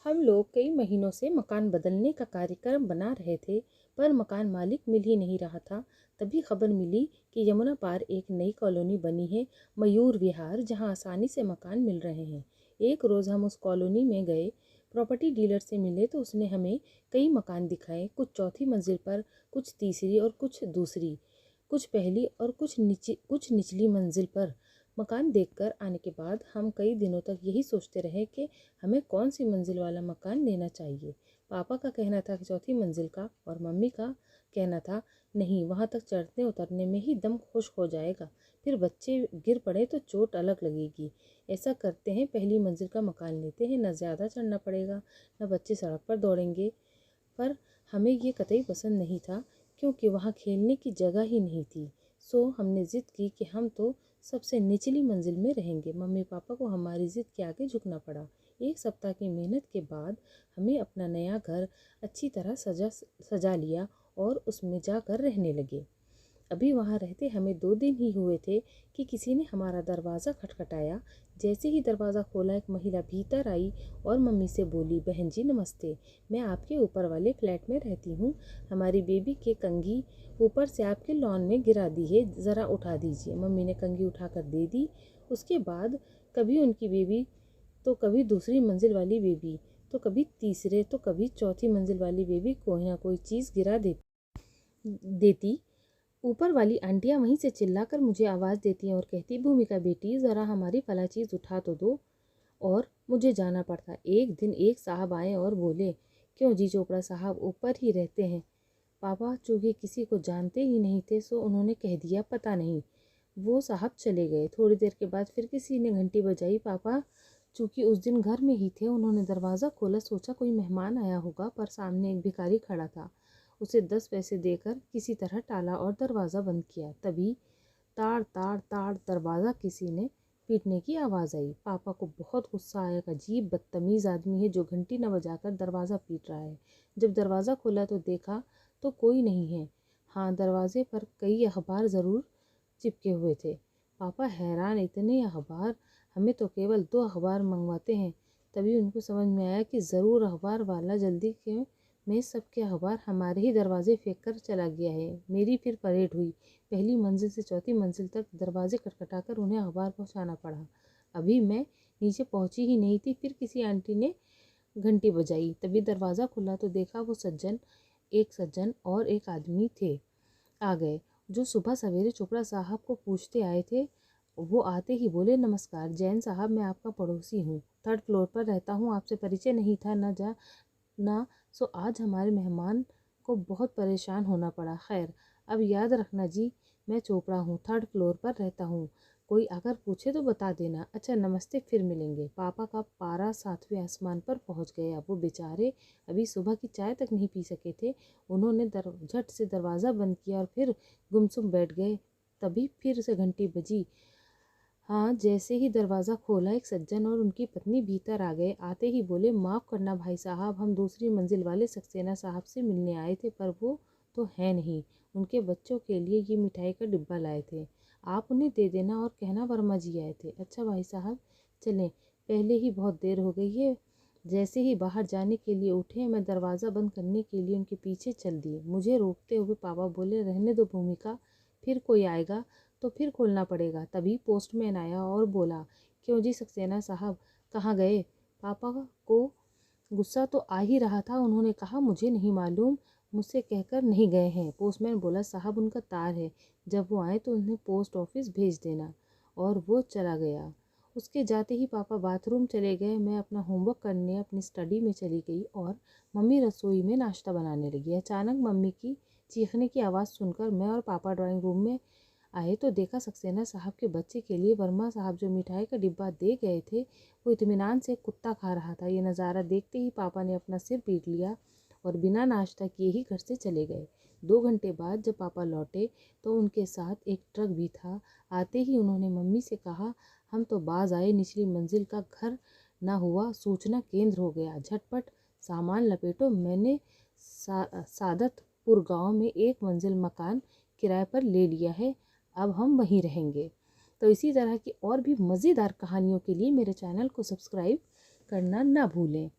हम लोग कई महीनों से मकान बदलने का कार्यक्रम बना रहे थे, पर मकान मालिक मिल ही नहीं रहा था। तभी खबर मिली कि यमुना पार एक नई कॉलोनी बनी है, मयूर विहार, जहां आसानी से मकान मिल रहे हैं। एक रोज़ हम उस कॉलोनी में गए, प्रॉपर्टी डीलर से मिले तो उसने हमें कई मकान दिखाए, कुछ चौथी मंजिल पर, कुछ तीसरी और कुछ दूसरी, कुछ पहली और कुछ निचली मंजिल पर। मकान देखकर आने के बाद हम कई दिनों तक यही सोचते रहे कि हमें कौन सी मंजिल वाला मकान लेना चाहिए। पापा का कहना था कि चौथी मंजिल का, और मम्मी का कहना था नहीं, वहाँ तक चढ़ने उतरने में ही दम खुश हो जाएगा, फिर बच्चे गिर पड़े तो चोट अलग लगेगी। ऐसा करते हैं, पहली मंजिल का मकान लेते हैं, न ज़्यादा चढ़ना पड़ेगा, न बच्चे सड़क पर दौड़ेंगे। पर हमें ये कतई पसंद नहीं था, क्योंकि वहाँ खेलने की जगह ही नहीं थी। सो हमने ज़िद की कि हम तो सबसे निचली मंजिल में रहेंगे। मम्मी पापा को हमारी ज़िद के आगे झुकना पड़ा। एक सप्ताह की मेहनत के बाद हमें अपना नया घर अच्छी तरह सजा लिया और उसमें जाकर रहने लगे। अभी वहाँ रहते हमें 2 दिन ही हुए थे कि किसी ने हमारा दरवाज़ा खटखटाया। जैसे ही दरवाज़ा खोला, एक महिला भीतर आई और मम्मी से बोली, बहन जी नमस्ते, मैं आपके ऊपर वाले फ्लैट में रहती हूँ। हमारी बेबी के कंघी ऊपर से आपके लॉन में गिरा दी है, ज़रा उठा दीजिए। मम्मी ने कंघी उठाकर दे दी। उसके बाद कभी उनकी बेबी, तो कभी दूसरी मंजिल वाली बेबी, तो कभी तीसरे, तो कभी चौथी मंजिल वाली बेबी कोई ना कोई चीज़ गिरा देती। ऊपर वाली आंटियां वहीं से चिल्लाकर मुझे आवाज़ देती हैं और कहती, भूमिका बेटी ज़रा हमारी फला चीज़ उठा तो दो। और मुझे जाना पड़ता। एक दिन एक साहब आए और बोले, क्यों जी चोपड़ा साहब ऊपर ही रहते हैं? पापा चूँकि किसी को जानते ही नहीं थे, सो उन्होंने कह दिया पता नहीं। वो साहब चले गए। थोड़ी देर के बाद फिर किसी ने घंटी बजाई। पापा चूँकि उस दिन घर में ही थे, उन्होंने दरवाज़ा खोला, सोचा कोई मेहमान आया होगा, पर सामने एक भिखारी खड़ा था। उसे 10 पैसे देकर किसी तरह टाला और दरवाज़ा बंद किया। तभी ताड़ ताड़ ताड़ दरवाज़ा किसी ने पीटने की आवाज़ आई। पापा को बहुत गुस्सा आया। अजीब बदतमीज़ आदमी है जो घंटी न बजाकर दरवाज़ा पीट रहा है। जब दरवाज़ा खोला तो देखा तो कोई नहीं है। हाँ, दरवाजे पर कई अखबार ज़रूर चिपके हुए थे। पापा हैरान, इतने अखबार? हमें तो केवल 2 अखबार मंगवाते हैं। तभी उनको समझ में आया कि ज़रूर अखबार वाला जल्दी के में सबके अखबार हमारे ही दरवाजे फेंक कर चला गया है। मेरी फिर परेड हुई। पहली मंजिल से चौथी मंजिल तक दरवाजे खटखटाकर उन्हें अखबार पहुंचाना पड़ा। अभी मैं नीचे पहुंची ही नहीं थी, फिर किसी आंटी ने घंटी बजाई। तभी दरवाज़ा खुला तो देखा वो एक सज्जन और एक आदमी थे आ गए, जो सुबह सवेरे चोपड़ा साहब को पूछते आए थे। वो आते ही बोले, नमस्कार जैन साहब, मैं आपका पड़ोसी हूँ, 3rd फ्लोर पर रहता हूँ। आपसे परिचय नहीं था ना, सो आज हमारे मेहमान को बहुत परेशान होना पड़ा। खैर, अब याद रखना जी, मैं चोपड़ा हूँ, 3rd फ्लोर पर रहता हूँ। कोई अगर पूछे तो बता देना। अच्छा नमस्ते, फिर मिलेंगे। पापा का पारा 7वें आसमान पर पहुँच गया। वो बेचारे अभी सुबह की चाय तक नहीं पी सके थे। उन्होंने झट से दरवाज़ा बंद किया और फिर गुमसुम बैठ गए। तभी फिर से घंटी बजी। हाँ, जैसे ही दरवाज़ा खोला, एक सज्जन और उनकी पत्नी भीतर आ गए। आते ही बोले, माफ़ करना भाई साहब, हम दूसरी मंजिल वाले सक्सेना साहब से मिलने आए थे, पर वो तो है नहीं। उनके बच्चों के लिए ये मिठाई का डिब्बा लाए थे, आप उन्हें दे देना और कहना वर्मा जी आए थे। अच्छा भाई साहब, चलें, पहले ही बहुत देर हो गई है। जैसे ही बाहर जाने के लिए उठे, मैं दरवाज़ा बंद करने के लिए उनके पीछे चल दी। मुझे रोकते हुए पापा बोले, रहने दो भूमिका, फिर कोई आएगा तो फिर खोलना पड़ेगा। तभी पोस्टमैन आया और बोला, क्यों जी सक्सेना साहब, कहाँ गए? पापा को गुस्सा तो आ ही रहा था। उन्होंने कहा, मुझे नहीं मालूम, मुझसे कहकर नहीं गए हैं। पोस्टमैन बोला, साहब उनका तार है, जब वो आए तो उन्हें पोस्ट ऑफिस भेज देना। और वो चला गया। उसके जाते ही पापा बाथरूम चले गए। मैं अपना होमवर्क करने अपनी स्टडी में चली गई और मम्मी रसोई में नाश्ता बनाने लगी। अचानक मम्मी की चीखने की आवाज़ सुनकर मैं और पापा ड्राइंग रूम में आए तो देखा सक्सेना साहब के बच्चे के लिए वर्मा साहब जो मिठाई का डिब्बा दे गए थे, वो इत्मीनान से कुत्ता खा रहा था। ये नज़ारा देखते ही पापा ने अपना सिर पीट लिया और बिना नाश्ता किए ही घर से चले गए। 2 घंटे बाद जब पापा लौटे तो उनके साथ एक ट्रक भी था। आते ही उन्होंने मम्मी से कहा, हम तो बाज आए, निचली मंजिल का घर ना हुआ, सूचना केंद्र हो गया, झटपट सामान लपेटो। मैंने सादतपुर गांव में 1 मंजिल मकान किराए पर ले लिया है, अब हम वहीं रहेंगे। तो इसी तरह की और भी मज़ेदार कहानियों के लिए मेरे चैनल को सब्सक्राइब करना ना भूलें।